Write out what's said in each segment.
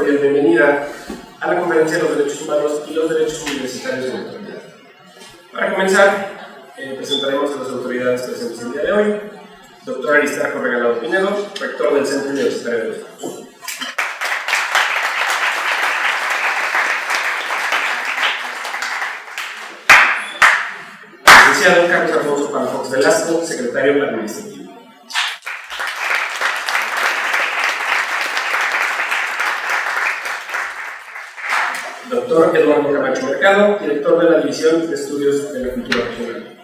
cordial bienvenida a la Conferencia de los Derechos Humanos y los Derechos Universitarios en la Actualidad. Para comenzar, presentaremos a las autoridades presentes el día de hoy. Doctor Aristarco Regalado Pinedo, rector del Centro Universitario de los Estados. Licenciado Carlos Alfonso Palafox Velasco, secretario administrativo. Doctor Eduardo Camacho Mercado, director de la División de Estudios de la Cultura Regional.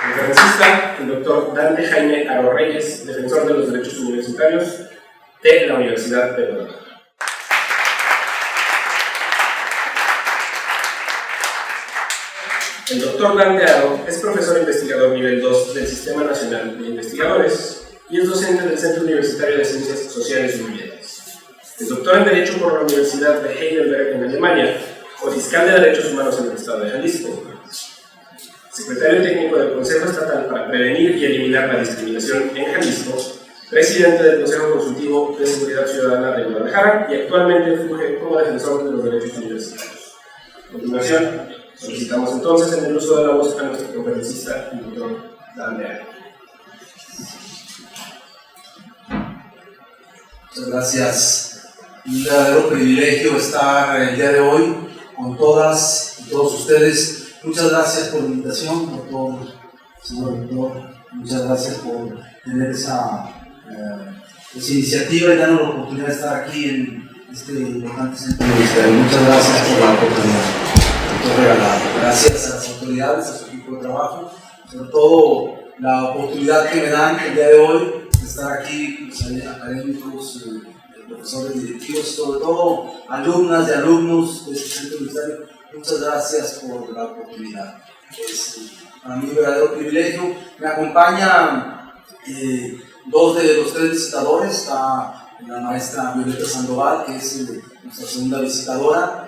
Conferencista, el doctor Dante Jaime Aro Reyes, defensor de los derechos universitarios de la Universidad de Guadalajara. El doctor Dante Aro es profesor investigador nivel 2 del Sistema Nacional de Investigadores y es docente del Centro Universitario de Ciencias Sociales y Humanidades. Es doctor en Derecho por la Universidad de Heidelberg en Alemania, o fiscal de Derechos Humanos en el Estado de Jalisco. Secretario técnico del Consejo Estatal para Prevenir y Eliminar la Discriminación en Jalisco, presidente del Consejo Consultivo de Seguridad Ciudadana de Guadalajara y actualmente funge como defensor de los derechos universitarios. A continuación, solicitamos entonces en el uso de la voz a nuestro conferencista, el doctor Dante Aro. Muchas gracias. Un verdadero privilegio estar el día de hoy con todas y todos ustedes. Muchas gracias por la invitación, doctor, señor rector. Muchas gracias por tener esa iniciativa y darnos la oportunidad de estar aquí en este importante centro universitario. Muchas gracias por la oportunidad, doctor Regalado. Gracias a las autoridades, a su equipo de trabajo, sobre todo la oportunidad que me dan el día de hoy de estar aquí, los académicos, profesores directivos, sobre todo alumnas y alumnos de este centro universitario. Muchas gracias por la oportunidad. Es para mí un verdadero privilegio. Me acompañan dos de los tres visitadores. Está la maestra Violeta Sandoval, que es nuestra segunda visitadora.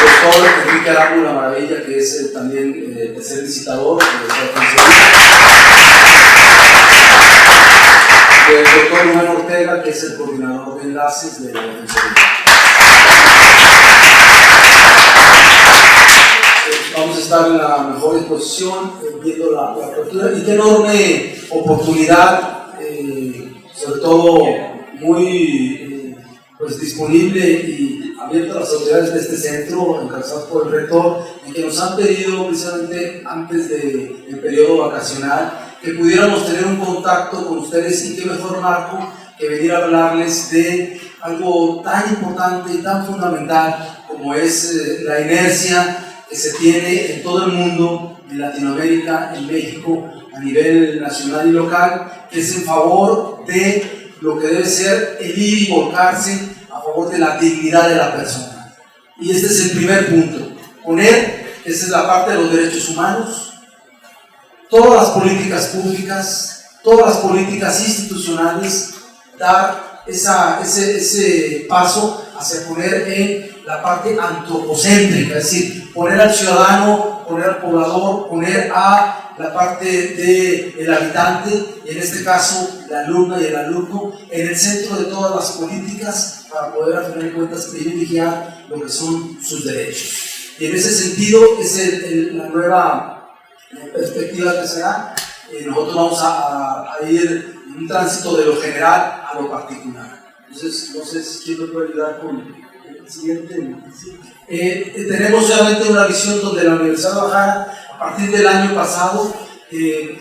El doctor Enrique Arámbula Maravilla, que es también el tercer visitador. El doctor Rubén Ortega, que es el coordinador de enlaces de la Defensoría. Vamos a estar en la mejor disposición, viendo la apertura y qué enorme oportunidad, sobre todo muy disponible y abierta a las autoridades de este centro, encabezadas por el rector, en que nos han pedido precisamente antes del periodo vacacional que pudiéramos tener un contacto con ustedes y qué mejor marco que venir a hablarles de algo tan importante y tan fundamental como es la inercia que se tiene en todo el mundo, en Latinoamérica, en México, a nivel nacional y local, que es en favor de lo que debe ser el ir y volcarse a favor de la dignidad de la persona. Y este es el primer punto, poner, esa es la parte de los derechos humanos, todas las políticas públicas, todas las políticas institucionales, dar ese paso hacia poner en la parte antropocéntrica, es decir, poner al ciudadano, poner al poblador, poner a la parte del habitante, y en este caso la alumna y el alumno, en el centro de todas las políticas para poder, a final de cuentas, privilegiar lo que son sus derechos. Y en ese sentido es la nueva perspectiva que se da. Nosotros vamos a ir en un tránsito de lo general a lo particular. Entonces, no sé si quién me puede ayudar con el siguiente. Tenemos obviamente una visión donde la Universidad de Guadalajara, a partir del año pasado,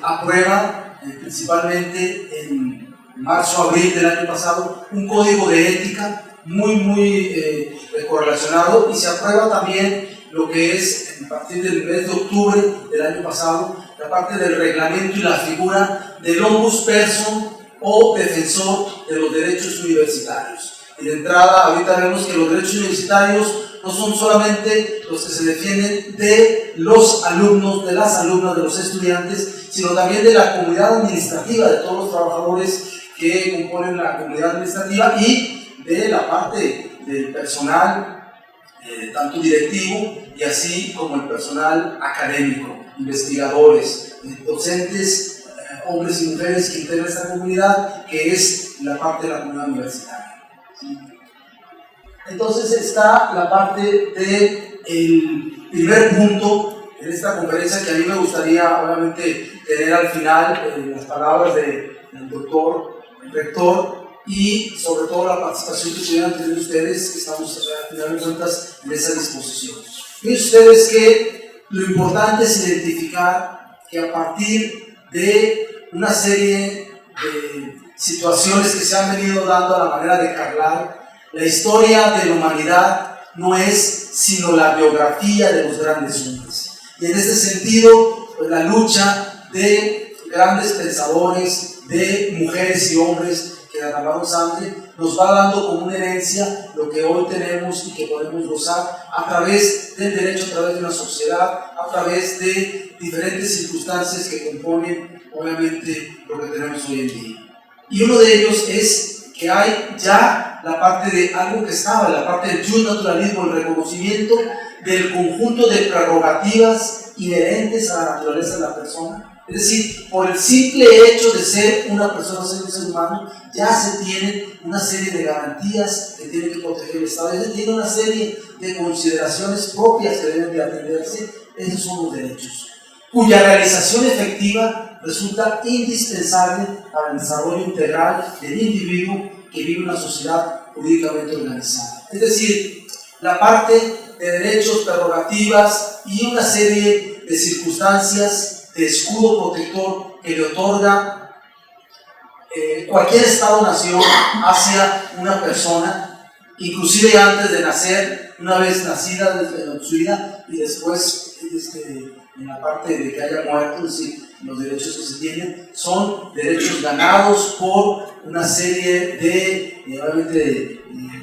aprueba, principalmente en marzo-abril del año pasado, un código de ética muy correlacionado, y se aprueba también lo que es, a partir del mes de octubre del año pasado, la parte del reglamento y la figura del ombudsperson o defensor de los derechos universitarios. Y de entrada, ahorita vemos que los derechos universitarios no son solamente los que se defienden de los alumnos, de las alumnas, de los estudiantes, sino también de la comunidad administrativa, de todos los trabajadores que componen la comunidad administrativa y de la parte del personal, tanto directivo y así como el personal académico. investigadores, docentes, hombres y mujeres que integran esta comunidad, que es la parte de la comunidad universitaria. Entonces está la parte del primer punto en esta conferencia, que a mí me gustaría obviamente tener al final las palabras del doctor, el rector, y sobre todo la participación que pudieran tener ustedes, que estamos al final de cuentas en esa disposición. Fíjense ustedes que lo importante es identificar que a partir de una serie de situaciones que se han venido dando a la manera de Carlyle, la historia de la humanidad no es sino la biografía de los grandes hombres. Y en este sentido, pues, la lucha de grandes pensadores, de mujeres y hombres que derramaron sangre, nos va dando como una herencia lo que hoy tenemos y que podemos gozar a través del derecho, a través de una sociedad, a través de diferentes circunstancias que componen obviamente lo que tenemos hoy en día. Y uno de ellos es que hay ya la parte de algo que estaba, la parte del justnaturalismo, el reconocimiento del conjunto de prerrogativas inherentes a la naturaleza de la persona. Es decir, por el simple hecho de ser una persona, ser un ser humano, ya se tienen una serie de garantías que tiene que proteger el Estado, ya se tiene una serie de consideraciones propias que deben de atenderse. Esos son los derechos, cuya realización efectiva resulta indispensable para el desarrollo integral del individuo que vive en una sociedad jurídicamente organizada. Es decir, la parte de derechos, prerrogativas y una serie de circunstancias de escudo protector que le otorga cualquier Estado-nación hacia una persona, inclusive antes de nacer, una vez nacida, desde su vida, y después en la parte de que haya muerto, es decir, los derechos que se tienen son derechos ganados por una serie de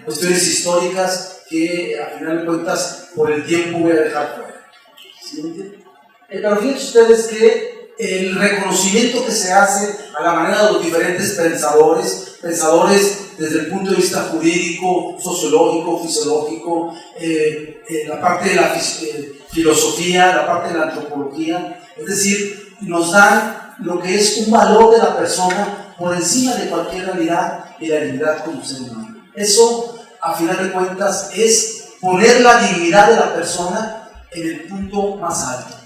cuestiones históricas que a final de cuentas por el tiempo voy a dejar fuera. ¿Sí? Pero fíjense ustedes que el reconocimiento que se hace a la manera de los diferentes pensadores desde el punto de vista jurídico, sociológico, fisiológico, la parte de la filosofía, la parte de la antropología, es decir, nos dan lo que es un valor de la persona por encima de cualquier realidad y la dignidad como ser humano. Eso, a final de cuentas, es poner la dignidad de la persona en el punto más alto.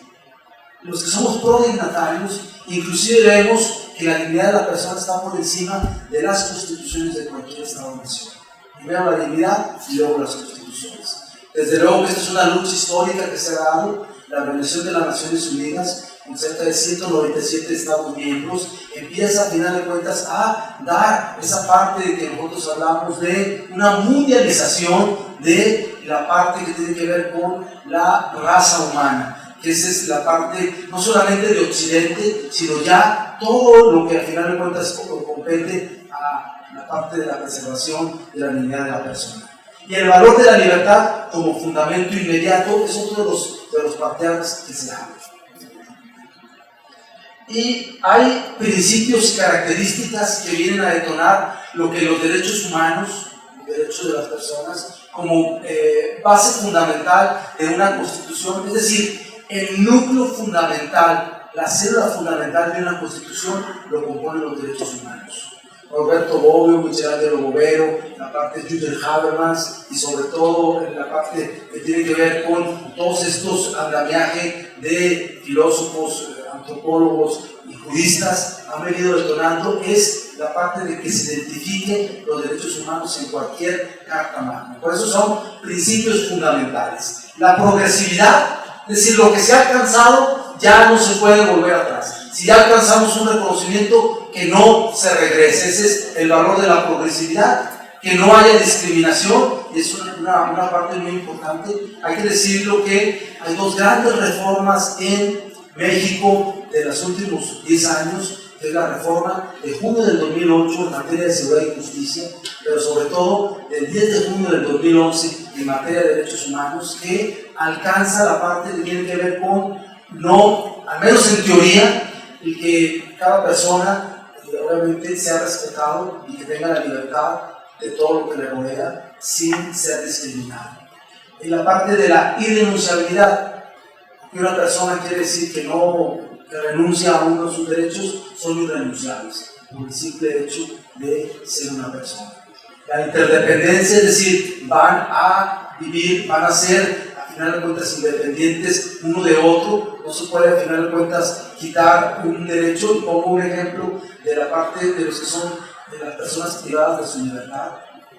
Los que somos prodignatarios, inclusive vemos que la dignidad de la persona está por encima de las constituciones de cualquier Estado-nación. Primero la dignidad y luego las constituciones. Desde luego que esta es una lucha histórica que se ha dado. La Organización de las Naciones Unidas, con cerca de 197 Estados miembros, empieza a final de cuentas a dar esa parte de que nosotros hablamos de una mundialización de la parte que tiene que ver con la raza humana, que esa es la parte no solamente de Occidente, sino ya todo lo que al final de cuentas compete a la parte de la preservación de la dignidad de la persona. Y el valor de la libertad como fundamento inmediato es otro de los parteaguas que se dan. Y hay principios y características que vienen a detonar lo que los derechos humanos, los derechos de las personas, como base fundamental de una constitución, es decir, el núcleo fundamental, la célula fundamental de una constitución lo componen los derechos humanos. Roberto Bobbio, Michelangelo Bovero, la parte de Jürgen Habermas y sobre todo la parte que tiene que ver con todos estos andamiajes de filósofos, antropólogos y juristas han venido detonando, es la parte de que se identifiquen los derechos humanos en cualquier carta magna. Por eso son principios fundamentales. La progresividad, es decir, lo que se ha alcanzado ya no se puede volver atrás. Si ya alcanzamos un reconocimiento, que no se regrese. Ese es el valor de la progresividad, que no haya discriminación, y es una parte muy importante. Hay que decirlo que hay dos grandes reformas en México de los últimos 10 años, que es la reforma de junio del 2008 en materia de seguridad y justicia, pero sobre todo del 10 de junio del 2011 en materia de derechos humanos, que alcanza la parte que tiene que ver con, no, al menos en teoría, y que cada persona obviamente sea respetado y que tenga la libertad de todo lo que le rodea sin ser discriminado. En la parte de la irrenunciabilidad, que una persona quiere decir que renuncia a uno de sus derechos, son irrenunciables, por el simple hecho de ser una persona. La interdependencia, es decir, van a vivir, van a ser, a final de cuentas, independientes uno de otro. No se puede, a final de cuentas, quitar un derecho. Y pongo un ejemplo de la parte de los que son de las personas privadas de su libertad.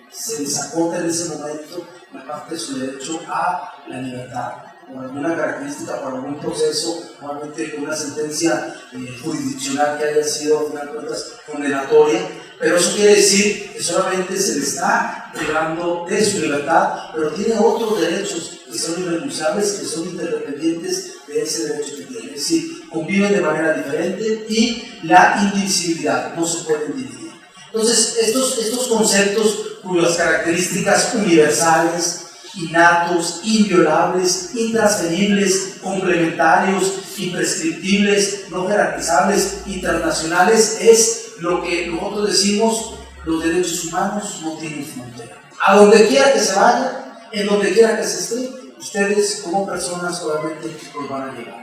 Se les acota en ese momento la parte de su derecho a la libertad, por alguna característica, por algún proceso, normalmente con una sentencia jurisdiccional que haya sido, a final de cuentas, condenatoria. Pero eso quiere decir que solamente se le está privando de su libertad, pero tiene otros derechos que son irrenunciables, que son interdependientes de ese derecho que tiene. Es decir, conviven de manera diferente y la indivisibilidad, no se pueden dividir. Entonces, estos conceptos cuyas características universales, innatos, inviolables, intransferibles, complementarios, imprescriptibles, no jerarquizables, internacionales, es lo que nosotros decimos: los derechos humanos no tienen frontera. A donde quiera que se vaya, en donde quiera que se esté, ustedes como personas obviamente los van a llegar.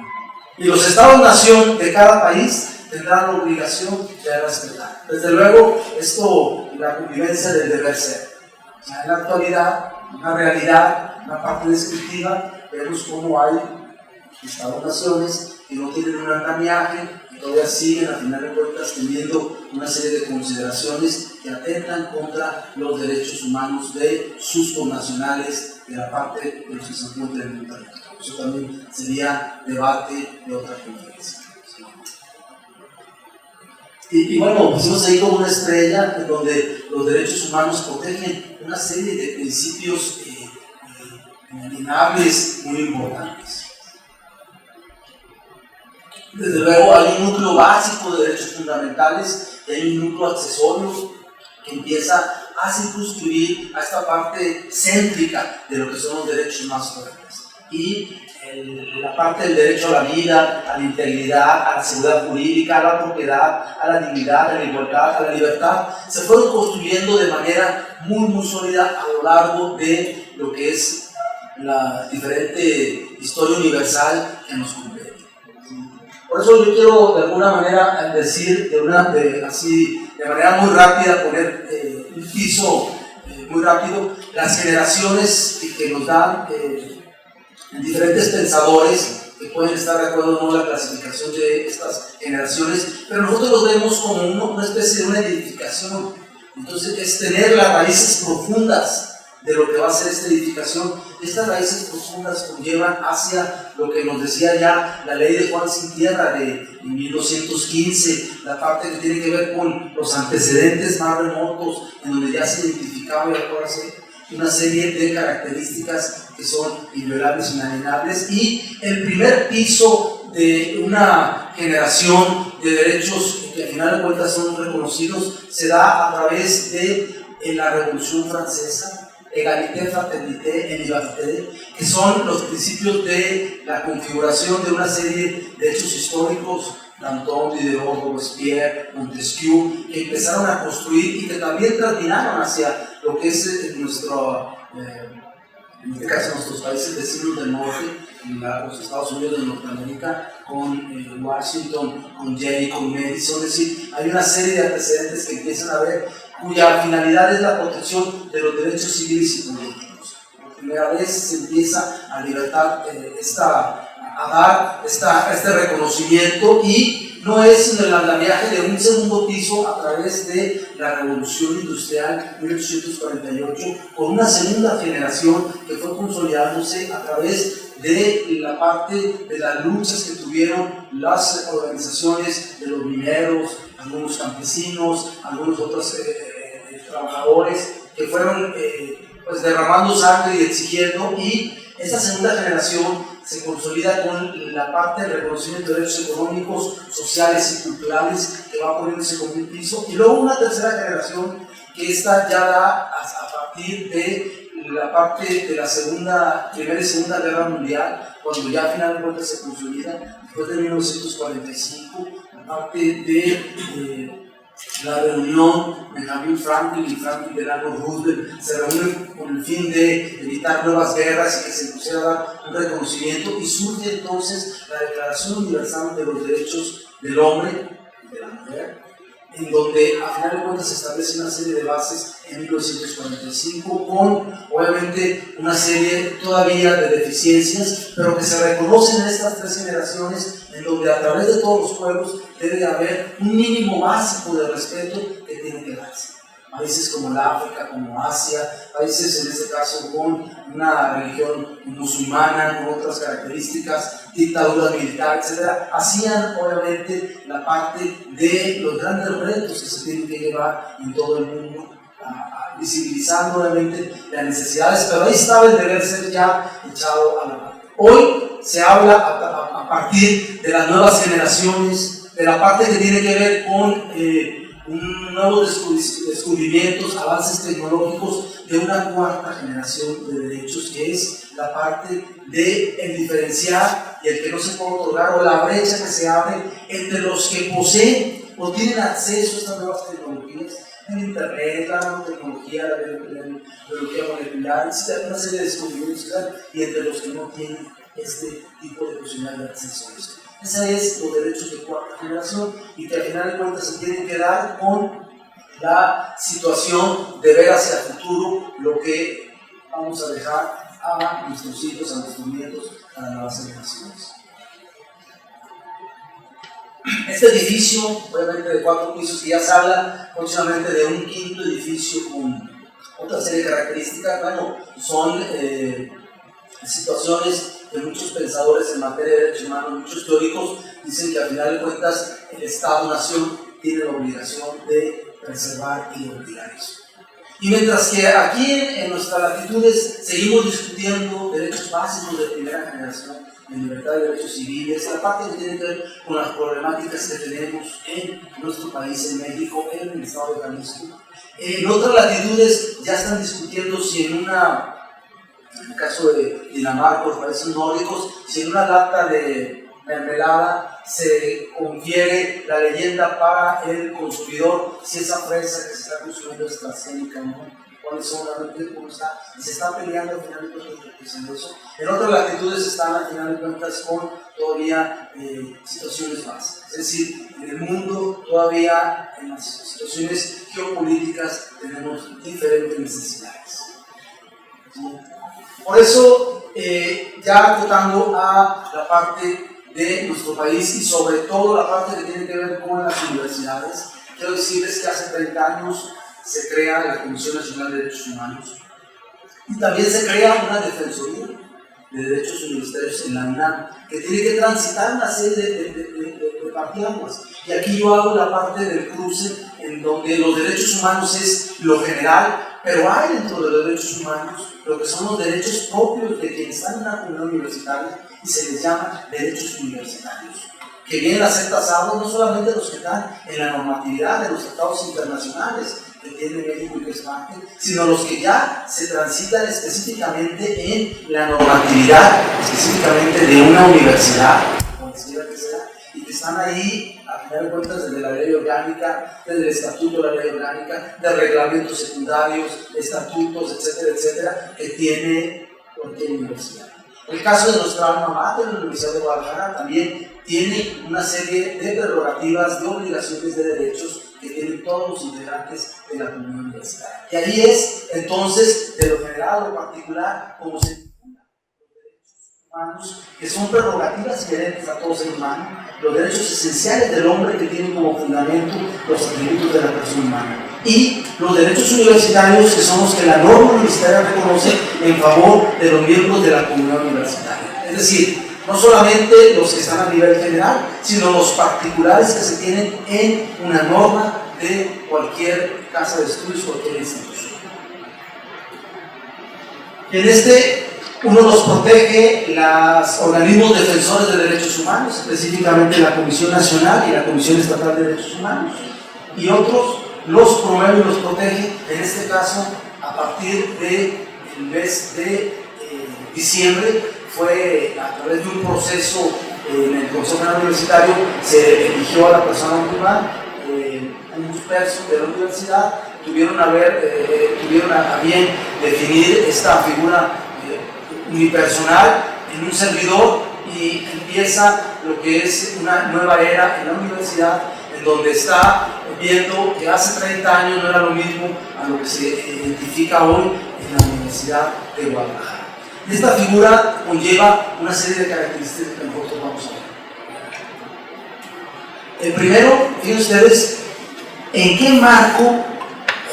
Y los estados-nación de cada país tendrán la obligación de respetar. Desde luego, esto, la convivencia del deber ser. O sea, en la actualidad, una realidad, una parte descriptiva, vemos cómo hay estados-naciones que no tienen un andamiaje, que todavía siguen, a final de cuentas, teniendo una serie de consideraciones que atentan contra los derechos humanos de sus connacionales, de la parte de los que se encuentran en el territorio. Eso también sería debate de otra conferencia. Y bueno, pusimos ahí como una estrella en donde los derechos humanos protegen una serie de principios inalienables muy importantes. Desde luego hay un núcleo básico de derechos fundamentales y hay un núcleo accesorio que empieza a circunscribir a esta parte céntrica de lo que son los derechos más fuertes. Y la parte del derecho a la vida, a la integridad, a la seguridad jurídica, a la propiedad, a la dignidad, a la igualdad, a la libertad, se fueron construyendo de manera muy sólida a lo largo de lo que es la diferente historia universal que nos compete. Por eso yo quiero de alguna manera decir, de manera muy rápida, poner un piso muy rápido, las generaciones que nos dan diferentes pensadores que pueden estar de acuerdo o no en la clasificación de estas generaciones, pero nosotros los vemos como una especie de una edificación. Entonces es tener las raíces profundas de lo que va a ser esta edificación. Estas raíces profundas conllevan hacia lo que nos decía ya la ley de Juan Sin Tierra de 1915, la parte que tiene que ver con los antecedentes más remotos, en donde ya se identificaba y acuérdense una serie de características que son inviolables, inalienables, y el primer piso de una generación de derechos que al final de cuentas son reconocidos se da a través de la Revolución Francesa, Égalité, Fraternité et Liberté, que son los principios de la configuración de una serie de hechos históricos, Danton, Diderot, Robespierre, Montesquieu, que empezaron a construir y que también terminaron hacia lo que es en este caso nuestros países vecinos del norte, los Estados Unidos de Norteamérica, con Washington, con Jay, con Madison. Es decir, hay una serie de antecedentes que empiezan a ver cuya finalidad es la protección de los derechos civiles y políticos. Por primera vez se empieza a dar este reconocimiento, y no es en el andamiaje de un segundo piso a través de la Revolución Industrial 1848, con una segunda generación que fue consolidándose a través de la parte de las luchas que tuvieron las organizaciones de los mineros, algunos campesinos, algunos otros trabajadores que fueron pues derramando sangre y exigiendo, y esta segunda generación se consolida con la parte del reconocimiento de derechos económicos, sociales y culturales, que va poniéndose como un piso, y luego una tercera generación que esta ya da a partir de la parte de la Primera y Segunda Guerra Mundial, cuando ya finalmente se consolida, después de 1945, la parte de la reunión de Benjamin Franklin y Franklin Delano Roosevelt se reúnen con el fin de evitar nuevas guerras y que se pusiera un reconocimiento, y surge entonces la Declaración Universal de los Derechos del Hombre y de la Mujer, en donde a final de cuentas se establece una serie de bases en 1945 con obviamente una serie todavía de deficiencias, pero que se reconocen en estas tres generaciones, en donde a través de todos los pueblos debe haber un mínimo básico de respeto que tiene que darse. Países como la África, como Asia, países en este caso con una religión musulmana, con otras características, dictadura militar, etc., hacían obviamente la parte de los grandes retos que se tienen que llevar en todo el mundo, visibilizando obviamente las necesidades, pero ahí estaba el deber ser ya echado a la parte. Hoy se habla a partir de las nuevas generaciones, de la parte que tiene que ver con nuevos descubrimientos, avances tecnológicos, de una cuarta generación de derechos, que es la parte de el diferenciar y el que no se puede otorgar, o la brecha que se abre entre los que poseen o tienen acceso a estas nuevas tecnologías, el internet, la nanotecnología, la biología molecular, una serie de descubrimientos, y entre los que no tienen este tipo de posibilidad de acceso a esto. Esos es los derechos de cuarta generación, y que al final de cuentas se tienen que dar con la situación de ver hacia el futuro lo que vamos a dejar a nuestros hijos, a nuestros nietos, a las nuevas generaciones. Este edificio, obviamente de 4 pisos, que ya se habla próximamente de un quinto edificio con otra serie de características, bueno, son situaciones que muchos pensadores en materia de derechos humanos, muchos teóricos, dicen que al final de cuentas el Estado-Nación tiene la obligación de preservar y de obligar eso. Y mientras que aquí en nuestras latitudes seguimos discutiendo derechos básicos de primera generación, en libertad de derechos civiles, la parte que tiene que ver con las problemáticas que tenemos en nuestro país, en México, en el estado de Jalisco. En otras latitudes ya están discutiendo si en el caso de Dinamarca, los países nórdicos, si en una lata de mermelada se confiere la leyenda para el consumidor, si esa fresa que se está consumiendo es transgénica o no, cuáles son realmente, cómo está, y se está peleando al final de cuentas eso. En otras latitudes están al final de cuentas con todavía situaciones básicas, es decir, en el mundo todavía en las situaciones geopolíticas tenemos diferentes necesidades. Por eso, ya acotando a la parte de nuestro país y sobre todo la parte que tiene que ver con las universidades, quiero decirles que hace 30 años se crea la Comisión Nacional de Derechos Humanos y también se crea una Defensoría de Derechos Universitarios en la UNAM, que tiene que transitar una serie de partidas. Y aquí yo hago la parte del cruce en donde los derechos humanos es lo general, pero hay dentro de los derechos humanos lo que son los derechos propios de quienes están en una comunidad universitaria, y se les llama derechos universitarios, que vienen a ser tasados no solamente los que están en la normatividad de los tratados internacionales que tiene México y que es parte, sino los que ya se transitan específicamente en la normatividad, específicamente de una universidad, cualquiera que sea, y que están ahí, a final de cuentas, desde la ley orgánica, desde el estatuto de la ley orgánica, de reglamentos secundarios, estatutos, etcétera, etcétera, que tiene cualquier universidad. El caso de nuestra alma mater, la Universidad de Guadalajara, también tiene una serie de prerrogativas, de obligaciones, de derechos que tienen todos los integrantes de la comunidad universitaria. Y ahí es, entonces, de lo general o particular, como se vinculan los derechos humanos, que son prerrogativas inherentes a todo ser humano, los derechos esenciales del hombre que tienen como fundamento los atributos de la persona humana, y los derechos universitarios, que son los que la norma universitaria reconoce en favor de los miembros de la comunidad universitaria. Es decir, no solamente los que están a nivel general, sino los particulares que se tienen en una norma de cualquier casa de estudios, cualquier institución. En este, uno los protege los organismos defensores de derechos humanos, específicamente la Comisión Nacional y la Comisión Estatal de Derechos Humanos, y otros los promueve y los protege, en este caso, a partir del mes de diciembre, fue a través de un proceso en el Consejo General Universitario, se eligió a la persona óptima, un disperso de la universidad tuvieron a bien definir esta figura unipersonal en un servidor, y empieza lo que es una nueva era en la universidad, en donde está viendo que hace 30 años no era lo mismo a lo que se identifica hoy en la Universidad de Guadalajara. Y esta figura conlleva una serie de características que nosotros vamos a ver. El primero, fíjense ustedes, en qué marco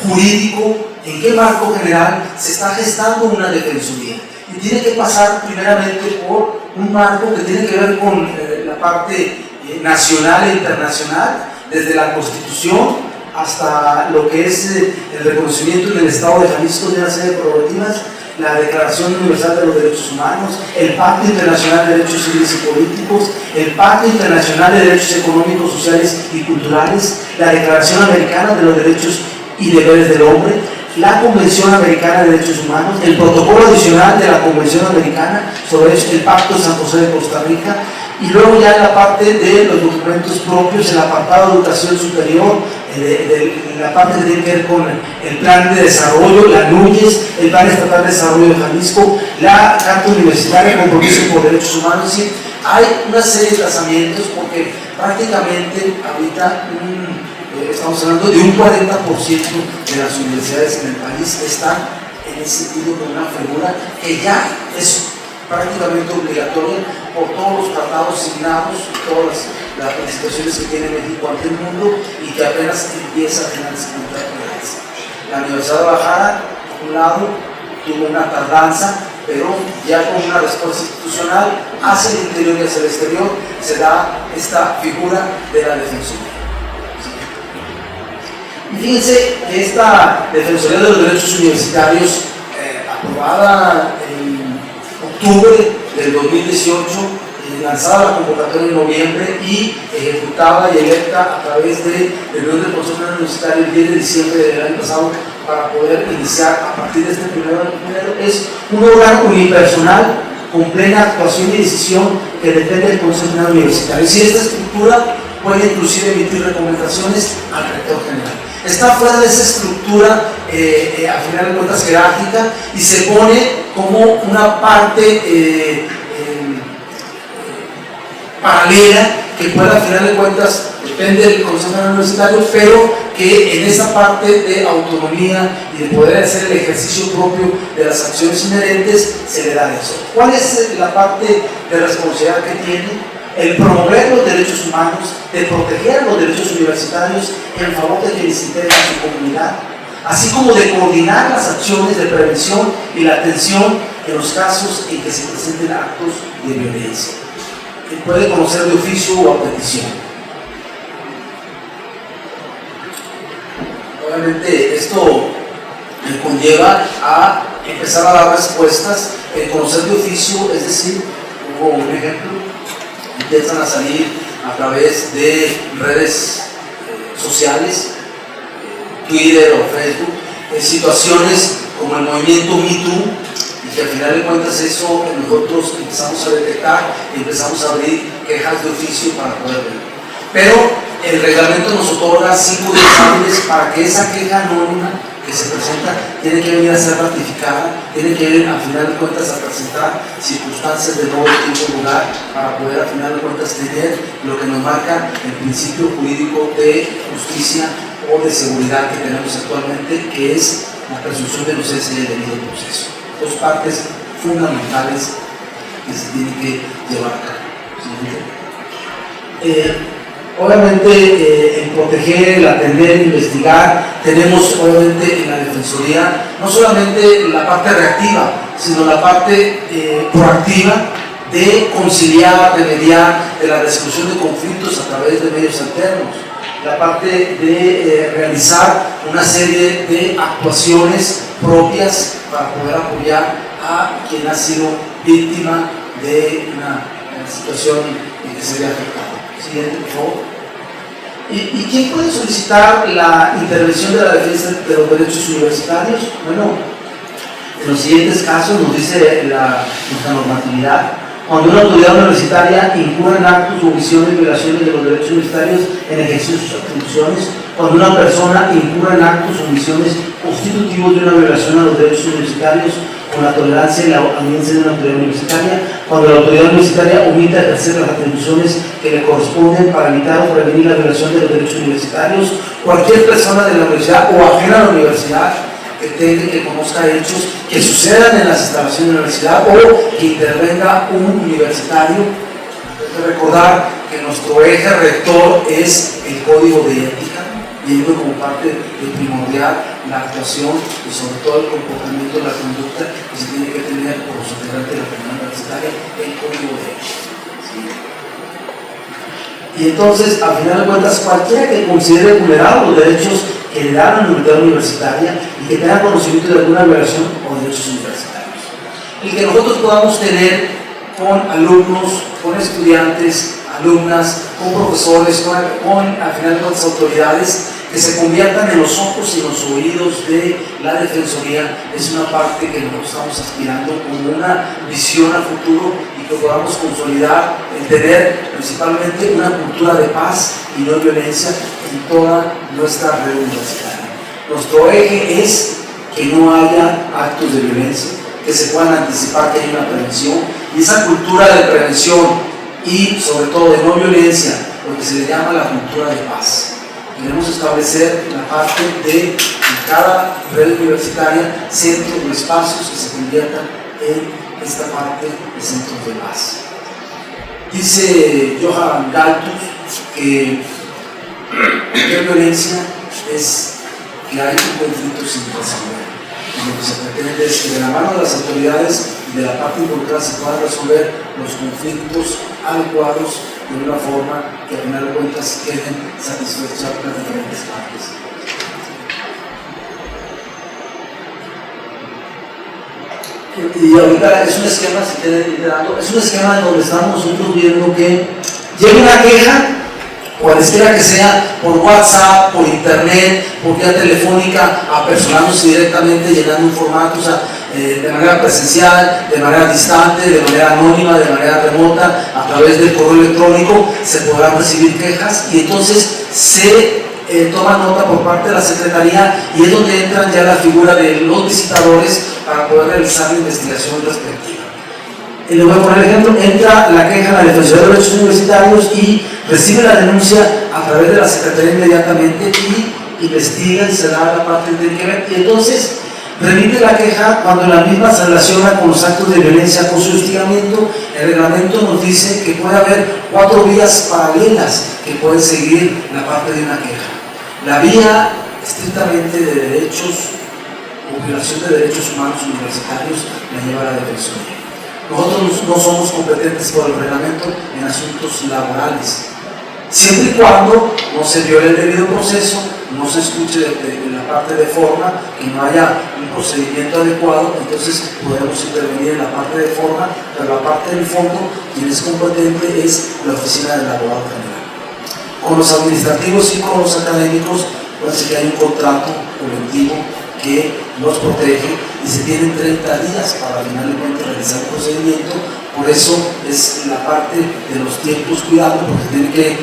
jurídico, en qué marco general se está gestando una defensoría. Y tiene que pasar primeramente por un marco que tiene que ver con la parte nacional e internacional, desde la Constitución hasta lo que es el reconocimiento en el Estado de Jalisco de una serie de prerrogativas, la Declaración Universal de los Derechos Humanos, el Pacto Internacional de Derechos Civiles y Políticos, el Pacto Internacional de Derechos Económicos, Sociales y Culturales, la Declaración Americana de los Derechos y Deberes del Hombre, la Convención Americana de Derechos Humanos, el protocolo adicional de la Convención Americana sobre el Pacto de San José de Costa Rica, y luego ya en la parte de los documentos propios, el apartado de educación superior, la parte que tiene que ver con el plan de desarrollo, la NUYES, el plan estatal de desarrollo de Jalisco, la Carta Universitaria, Compromiso por Derechos Humanos. Es decir, hay una serie de trazamientos, porque prácticamente ahorita estamos hablando de un 40% de las universidades en el país están en ese sentido con una figura que ya es prácticamente obligatoria por todos los tratados signados, todas las situaciones que tiene México ante el mundo, y que apenas empieza a finalizar. La Universidad de Guadalajara, por un lado, tuvo una tardanza, pero ya con una respuesta institucional hacia el interior y hacia el exterior se da esta figura de la defensoría. Y fíjense que esta Defensoría de los Derechos Universitarios, aprobada en octubre del 2018, lanzada la convocatoria en noviembre y ejecutada y electa a través de la reunión del Consejo Universitario el 10 de diciembre del año pasado, para poder iniciar a partir de este primero, es un órgano unipersonal con plena actuación y decisión que depende del Consejo Universitario. Y si esta estructura puede inclusive emitir recomendaciones al rector general. Está fuera de esa estructura, a final de cuentas, jerárquica, y se pone como una parte paralela que pueda, a final de cuentas, depende del Consejo Universitario, pero que en esa parte de autonomía y de poder hacer el ejercicio propio de las acciones inherentes se le da eso. ¿Cuál es la parte de responsabilidad que tiene? El promover los derechos humanos, de proteger los derechos universitarios en favor de quienes integran su comunidad, así como de coordinar las acciones de prevención y la atención en los casos en que se presenten actos de violencia, que puede conocer de oficio o a petición. Obviamente esto conlleva a empezar a dar respuestas, conocer de oficio, es decir, hubo un ejemplo, empiezan a salir a través de redes sociales, Twitter o Facebook, situaciones como el movimiento Me Too, y que al final de cuentas eso nosotros empezamos a detectar y empezamos a abrir quejas de oficio para poder ver. Pero el reglamento nos otorga 5 días hábiles para que esa queja anónima que se presenta tiene que venir a ser ratificada, tiene que venir al final de cuentas a presentar circunstancias de nuevo tiempo y lugar, para poder al final de cuentas tener lo que nos marca el principio jurídico de justicia o de seguridad que tenemos actualmente, que es la presunción de inocencia y el debido proceso. Dos partes fundamentales que se tienen que llevar a cabo. Obviamente en proteger, el atender, investigar, tenemos obviamente en la Defensoría no solamente la parte reactiva, sino la parte proactiva de conciliar, de mediar, de la resolución de conflictos a través de medios alternos, la parte de realizar una serie de actuaciones propias para poder apoyar a quien ha sido víctima de una situación en que se ve afectado. Siguiente, por favor. ¿Y quién puede solicitar la intervención de la defensa de los derechos universitarios? Bueno, en los siguientes casos nos dice nuestra normatividad, cuando una autoridad universitaria incurre en actos o omisiones y violaciones de los derechos universitarios en ejercicio de sus atribuciones, cuando una persona incurre en actos o omisiones constitutivos de una violación a los derechos universitarios con la tolerancia y la audiencia de una autoridad universitaria, cuando la autoridad universitaria omita ejercer las atribuciones que le corresponden para evitar o prevenir la violación de los derechos universitarios, cualquier persona de la universidad o ajena a la universidad que conozca hechos que sucedan en las instalaciones de la universidad o que intervenga un universitario. Hay que recordar que nuestro eje rector es el código de ética, viendo como parte de primordial la actuación y sobre todo el comportamiento, la conducta que se tiene que tener por los integrantes de la comunidad universitaria, el código de ética. ¿Sí? Y entonces, al final de cuentas, cualquiera que considere vulnerados los derechos que le dan a la universidad universitaria y que tenga conocimiento de alguna violación o derechos universitarios. El que nosotros podamos tener con alumnos, con estudiantes, alumnas, con profesores, con al final de cuentas autoridades, que se conviertan en los ojos y los oídos de la Defensoría, es una parte que nosotros estamos aspirando como una visión al futuro y que podamos consolidar el tener principalmente una cultura de paz y no violencia en toda nuestra red universitaria. Nuestro eje es que no haya actos de violencia, que se puedan anticipar, que haya una prevención, y esa cultura de prevención y sobre todo de no violencia, lo que se le llama la cultura de paz. Queremos establecer la parte de en cada red universitaria centros o espacios que se conviertan en esta parte de centros de paz. Dice Johan Galtung que la violencia es que hay un conflicto sin resolver. Y lo que se pretende es que de la mano de las autoridades y de la parte involucrada se puedan resolver los conflictos adecuados de una forma que al final de cuentas queden satisfechas las diferentes partes. Y ahorita es un esquema, si queda liderando, es un esquema donde estamos nosotros viendo que llega una queja, cualesquiera que sea, por WhatsApp, por internet, por vía telefónica, apersonándose directamente, llenando un formato, o sea, de manera presencial, de manera distante, de manera anónima, de manera remota, a través del correo electrónico, se podrán recibir quejas y entonces se toma nota por parte de la Secretaría y es donde entran ya la figura de los visitadores para poder realizar la investigación respectiva. Y le voy a poner el ejemplo, entra la queja a la Defensoría de Derechos Universitarios y recibe la denuncia a través de la Secretaría inmediatamente y investiga y se da la parte que tiene que ver y entonces remite la queja cuando la misma se relaciona con los actos de violencia, acoso y hostigamiento. El reglamento nos dice que puede haber 4 vías paralelas que pueden seguir la parte de una queja. La vía estrictamente de derechos o violación de derechos humanos universitarios la lleva la Defensoría. Nosotros no somos competentes por el reglamento en asuntos laborales, siempre y cuando no se viole el debido proceso, no se escuche de la parte de forma, que no haya un procedimiento adecuado, entonces podemos intervenir en la parte de forma, pero la parte del fondo, quien es competente es la oficina del abogado general. Con los administrativos y con los académicos, parece que hay un contrato colectivo que los protege y se tienen 30 días para finalmente realizar el procedimiento. Por eso es la parte de los tiempos cuidando, porque tiene que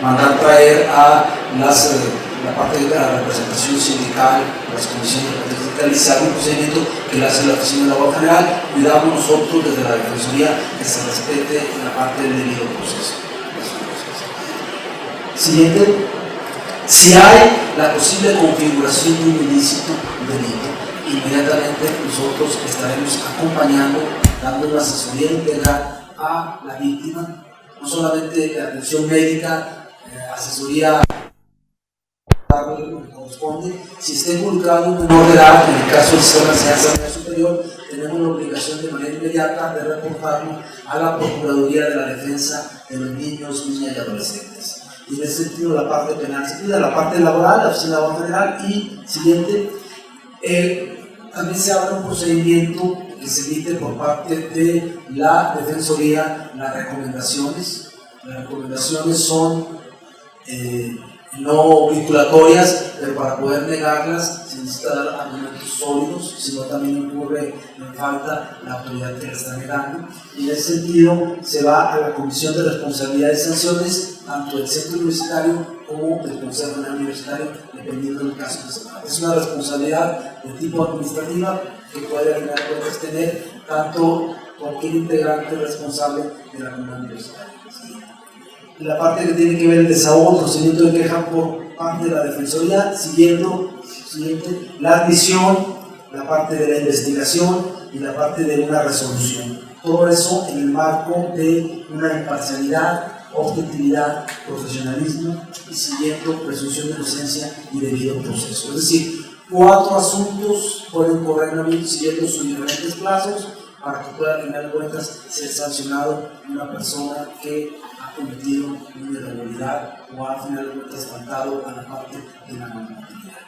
mandar traer a la parte de la representación sindical, las comisiones de realizar un procedimiento que le hace la oficina del abogado general. Cuidamos nosotros desde la Defensoría que se respete la parte del debido proceso. Siguiente. Si hay la posible configuración de un ilícito delito, inmediatamente nosotros estaremos acompañando, dando una asesoría integral a la víctima, no solamente atención médica, asesoría que corresponde. Si está involucrado un menor de edad, en el caso del sistema de enseñanza media superior, tenemos la obligación de manera inmediata de reportarlo a la Procuraduría de la Defensa de los Niños, Niñas y Adolescentes. Y en ese sentido la parte penal se cuida, la parte laboral, la oficina del abogado general. Y siguiente, también se abre un procedimiento que se emite por parte de la Defensoría las recomendaciones. Las recomendaciones son no vinculatorias, pero para poder negarlas se necesita dar argumentos sólidos, si no también ocurre en falta la autoridad que la está negando. Y en ese sentido se va a la Comisión de Responsabilidades y Sanciones, tanto del Centro Universitario como del Consejo General Universitario, dependiendo del caso que se trate. Es una responsabilidad de tipo administrativa que puede al final de cuentas tener tanto cualquier integrante responsable de la comunidad universitaria. La parte que tiene que ver el desahogo, el procedimiento de queja por parte de la Defensoría, siguiente, la admisión, la parte de la investigación y la parte de una resolución. Todo eso en el marco de una imparcialidad, objetividad, profesionalismo y siguiendo presunción de inocencia y debido proceso. Es decir, 4 asuntos pueden correr siguiendo sus diferentes plazos para que pueda, al final de cuentas, ser sancionado una persona que ha cometido una irregularidad o ha, al final de cuentas, faltado a la parte de la normatividad.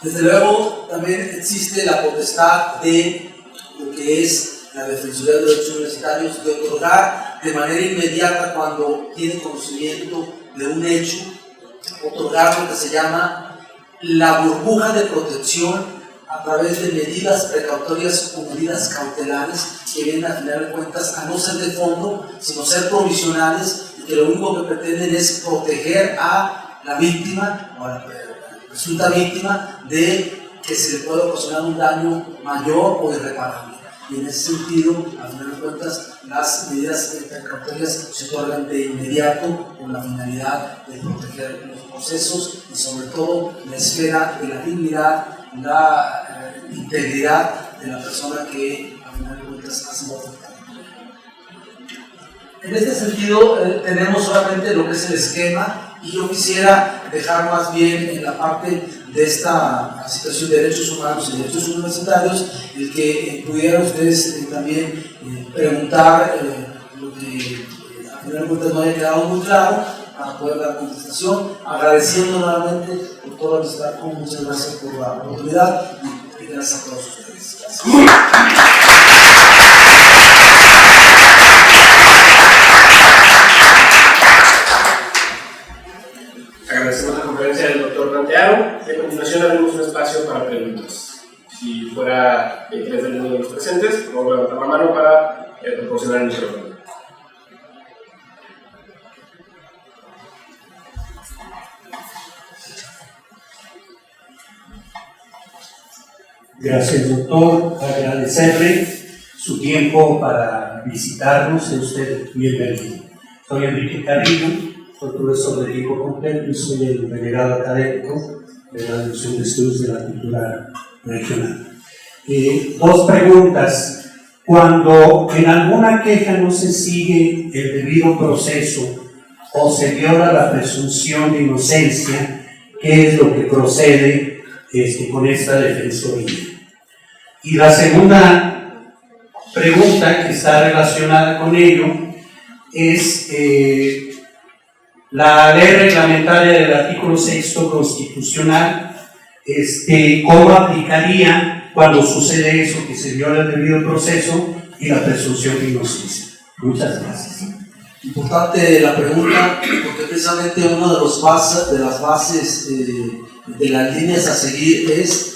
Desde luego, también existe la potestad de lo que es la Defensoría de Derechos Universitarios de otorgar de manera inmediata, cuando tiene conocimiento de un hecho, otorgar lo que se llama la burbuja de protección a través de medidas precautorias o medidas cautelares que vienen a final de cuentas a no ser de fondo, sino ser provisionales y que lo único que pretenden es proteger a la víctima o a la presunta víctima de que se le pueda ocasionar un daño mayor o irreparable. Y en ese sentido, a final de cuentas, las medidas precautorias se otorgan de inmediato con la finalidad de proteger los procesos y sobre todo la esfera de la dignidad, la integridad de la persona que a final de cuentas ha sido afectada. En este sentido, tenemos solamente lo que es el esquema y yo quisiera dejar más bien en la parte de esta situación de derechos humanos y derechos universitarios el que pudieran ustedes también preguntar lo que a final de cuentas no haya quedado muy claro para poder dar contestación, agradeciendo nuevamente por todo el estar. Muchas gracias por la oportunidad y gracias a todos ustedes. Gracias. Agradecemos la conferencia del doctor Plantearo. A continuación abrimos un espacio para preguntas. Si fuera de interés de alguno de los presentes, vamos a levantar la mano para proporcionar el micrófono. Gracias, doctor. Agradecerle su tiempo para visitarnos. Es usted bienvenido. Soy Enrique Carrillo, soy profesor de tiempo completo y soy el delegado académico de la Dirección de Estudios de la Cultura Regional. 2 preguntas. Cuando en alguna queja no se sigue el debido proceso o se viola la presunción de inocencia, ¿qué es lo que procede con esta defensoría? Y la segunda pregunta que está relacionada con ello es la ley reglamentaria del artículo 6 constitucional, ¿cómo aplicaría cuando sucede eso, que se viola el debido proceso y la presunción de inocencia? Muchas gracias. Importante la pregunta, porque precisamente una de las bases de las líneas a seguir es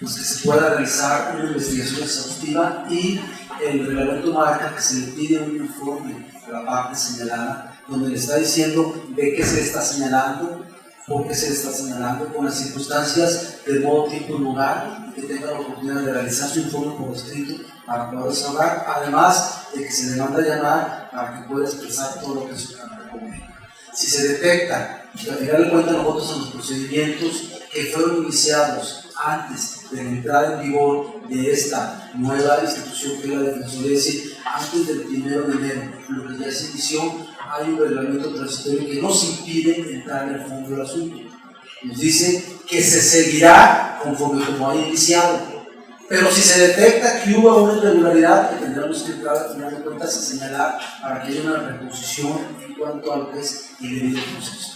pues que se pueda realizar una investigación exhaustiva y el reglamento marca que se le pide un informe a la parte señalada donde le está diciendo de qué se le está señalando, por qué se le está señalando, con las circunstancias de modo, tiempo y lugar, y que tenga la oportunidad de realizar su informe por escrito para poder desahogar, además de que se le manda a llamar para que pueda expresar todo lo que su cámara convenga. Si se detecta, y al final de cuentas nosotros en los procedimientos que fueron iniciados antes de la entrada en vigor de esta nueva institución que es la Defensoría, es decir, antes del 1 de enero, lo que ya se inició, hay un reglamento transitorio que nos impide entrar en el fondo del asunto. Nos dice que se seguirá conforme como haya iniciado, pero si se detecta que hubo una irregularidad, que tendremos que entrar al final de cuentas a señalar para que haya una reposición en cuanto a lo que es el debido proceso.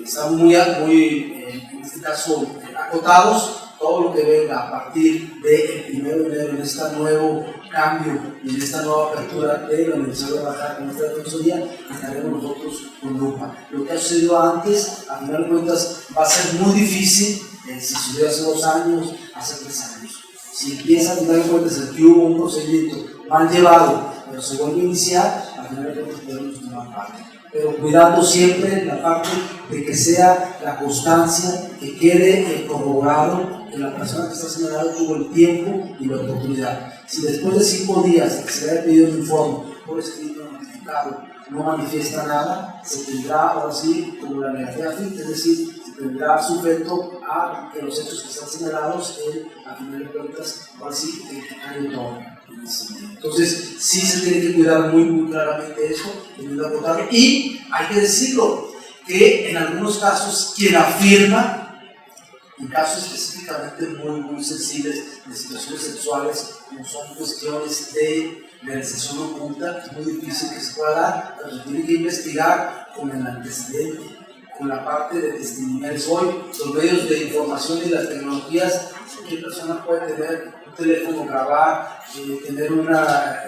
Estamos muy en este caso acotados. Todo lo que venga a partir del 1 de enero en este nuevo cambio y en esta nueva apertura de la Universidad de Guadalajara con esta defensoría, estaremos nosotros con lupa. Lo que ha sucedido antes, a final de cuentas, va a ser muy difícil si sucedió hace 2 años, hace 3 años. Si empieza a final de cuentas el que hubo un procedimiento mal llevado, pero se vuelve a iniciar, a final de cuentas podemos tomar parte. Pero cuidando siempre la parte de que sea la constancia, que quede corroborado que la persona que está señalada tuvo el tiempo y la oportunidad. Si después de 5 días que se le haya pedido un informe por escrito notificado no manifiesta nada, se tendrá ahora sí como la negativa ficta, es decir, se tendrá sujeto a que los hechos que están señalados, a final de cuentas, ahora sí que cae todo. Entonces, sí se tiene que cuidar muy claramente eso, y hay que decirlo, que en algunos casos quien afirma, en casos específicamente muy sensibles de situaciones sexuales, como son cuestiones de realización oculta, es muy difícil que se pueda dar, pero se tiene que investigar con el antecedente, con la parte de testimoniales. Hoy, los medios de información y las tecnologías, cualquier persona puede tener un teléfono, grabar, tener una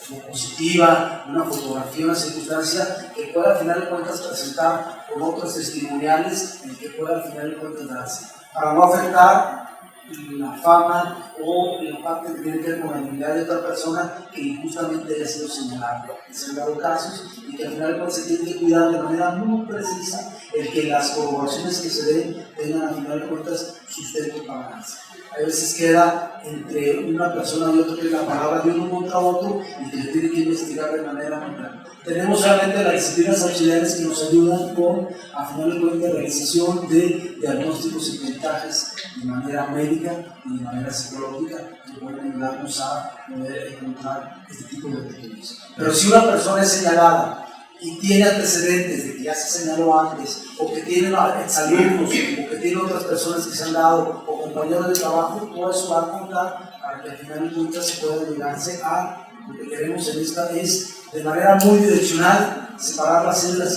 diapositiva, una fotografía, una circunstancia que pueda al final de cuentas presentar con otros testimoniales y que pueda al final de cuentas darse, para no afectar la fama o la parte que tiene que ver con la dignidad de otra persona que injustamente haya sido señalada. Se han dado casos y que al final de cuentas se tiene que cuidar de manera muy precisa el que las corroboraciones que se den tengan al final de cuentas sustento para darse. A veces queda entre una persona y otra que la palabra de uno contra otro y que se tiene que investigar de manera muy clara. Tenemos realmente las disciplinas auxiliares que nos ayudan con, a final de cuentas, la realización de diagnósticos y peritajes de manera médica y de manera psicológica que pueden ayudarnos a poder encontrar este tipo de detenidos. Pero si una persona es señalada y tiene antecedentes de que ya se señaló antes, o que tiene exalumnos, o que tiene otras personas que se han dado, o compañeros de trabajo, todo eso va a contar para que al final de cuentas se pueda llegarse a lo que queremos en esta es, de manera muy direccional, separar las células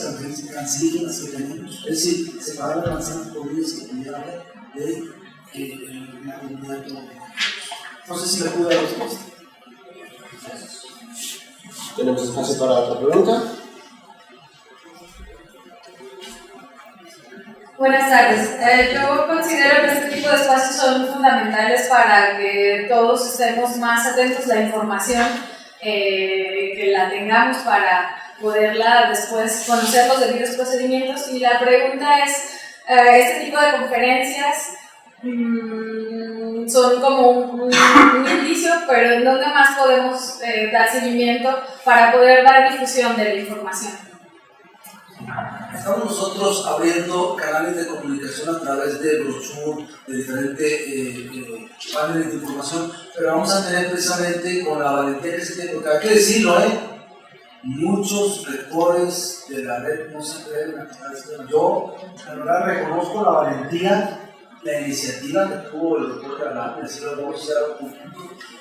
cancerígenas que tenemos, es decir, separar las manzanas podridas que pudiera haber de la comunidad. No sé si me pude dar respuesta. Tenemos espacio para otra pregunta. Buenas tardes. Yo considero que este tipo de espacios son fundamentales para que todos estemos más atentos a la información, que la tengamos para poderla después conocer los debidos procedimientos. Y la pregunta es, este tipo de conferencias son como un indicio, pero ¿en dónde más podemos dar seguimiento para poder dar difusión de la información? Estamos nosotros abriendo canales de comunicación a través de brochure, de diferentes paneles de información, pero vamos a tener precisamente con la valentía que se tiene, porque hay que decirlo, muchos rectores de la red no se atreven a estar estudiando. Yo, la verdad, reconozco la valentía, la iniciativa que tuvo el doctor Galán, el señor Borciaro,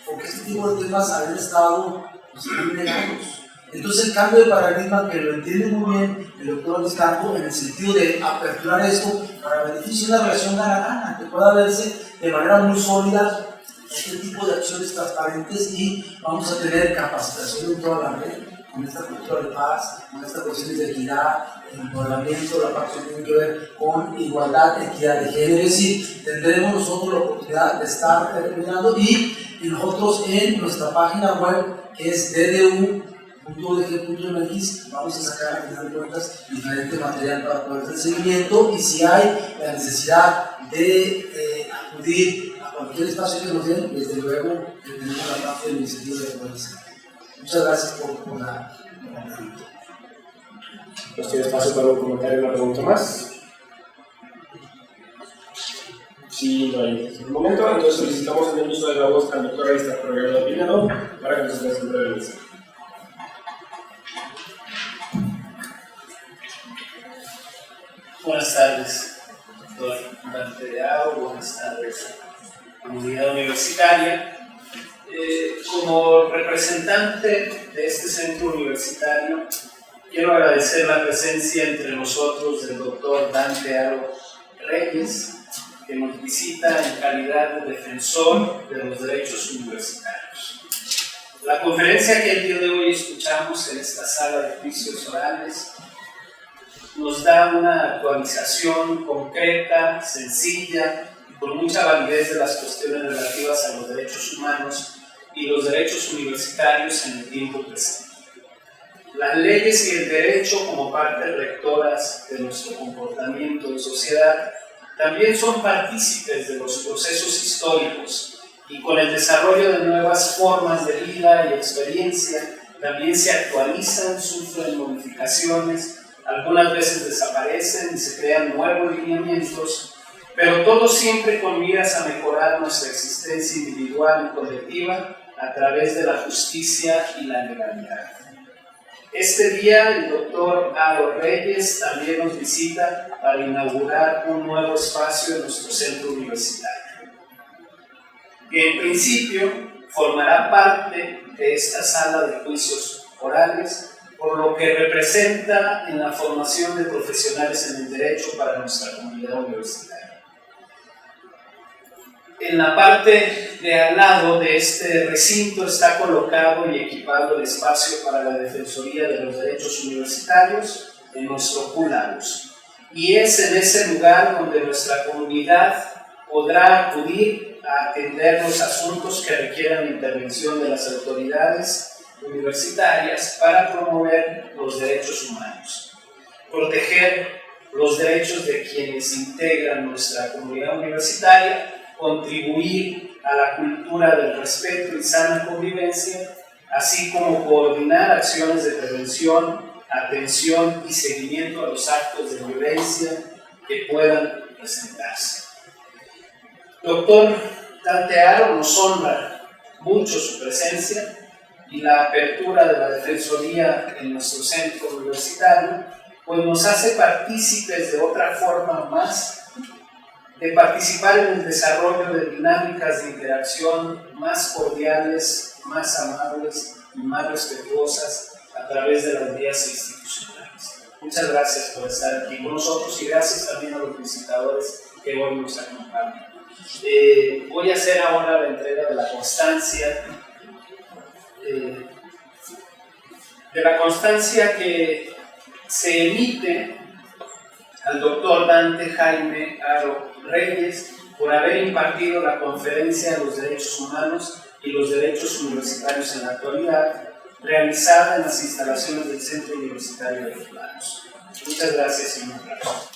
porque este tipo de temas habían estado muy negados. Entonces el cambio de paradigma, que lo entiende muy bien el doctor Alistarco, en el sentido de aperturar esto para beneficio de una relación gana-gana, que pueda verse de manera muy sólida este tipo de acciones transparentes, y vamos a tener capacitación en toda la red, con esta cultura de paz, con estas cuestiones de equidad, el empoderamiento, la parte que tiene que ver con igualdad, equidad de género. Es decir, tendremos nosotros la oportunidad de estar terminando, y nosotros en nuestra página web, que es ddu.udg.mx, vamos a sacar a final de cuentas diferente material para poder hacer seguimiento, y si hay la necesidad de acudir a cualquier espacio que nos den, desde luego que tenemos la parte de la iniciativa de poder hacer. Muchas gracias por la pregunta. ¿Nos tiene espacio para un comentario y una pregunta más? Sí, no hay en el momento, entonces solicitamos el uso de la voz al doctor Alistarco Regalado Pinedo para que nos presente el mensaje. Buenas tardes, doctor Dante de Ao, buenas tardes, comunidad universitaria. Como representante de este centro universitario, quiero agradecer la presencia entre nosotros del doctor Dante Aro Reyes, que nos visita en calidad de defensor de los derechos universitarios. La conferencia que el día de hoy escuchamos en esta sala de juicios orales nos da una actualización concreta, sencilla y con mucha validez de las cuestiones relativas a los derechos humanos y los derechos universitarios en el tiempo presente. Las leyes y el derecho, como partes rectoras de nuestro comportamiento en sociedad, también son partícipes de los procesos históricos y con el desarrollo de nuevas formas de vida y experiencia también se actualizan, sufren modificaciones, algunas veces desaparecen y se crean nuevos lineamientos, pero todo siempre con miras a mejorar nuestra existencia individual y colectiva a través de la justicia y la legalidad. Este día el doctor Aro Reyes también nos visita para inaugurar un nuevo espacio en nuestro centro universitario, que en principio formará parte de esta sala de juicios orales, por lo que representa en la formación de profesionales en el derecho para nuestra comunidad universitaria. En la parte de al lado de este recinto está colocado y equipado el espacio para la Defensoría de los Derechos Universitarios en nuestro Culaus. Y es en ese lugar donde nuestra comunidad podrá acudir a atender los asuntos que requieran intervención de las autoridades universitarias para promover los derechos humanos, proteger los derechos de quienes integran nuestra comunidad universitaria, contribuir a la cultura del respeto y sana convivencia, así como coordinar acciones de prevención, atención y seguimiento a los actos de violencia que puedan presentarse. Doctor Dante Aro, nos honra mucho su presencia y la apertura de la Defensoría en nuestro centro universitario, pues nos hace partícipes de otra forma más de participar en el desarrollo de dinámicas de interacción más cordiales, más amables y más respetuosas a través de las vías institucionales. Muchas gracias por estar aquí con nosotros y gracias también a los visitadores que hoy nos acompañan. Voy a hacer ahora la entrega de la constancia que se emite al doctor Dante Jaime Aro Reyes por haber impartido la conferencia de los derechos humanos y los derechos universitarios en la actualidad, realizada en las instalaciones del Centro Universitario de los Llanos. Muchas gracias y un aplauso.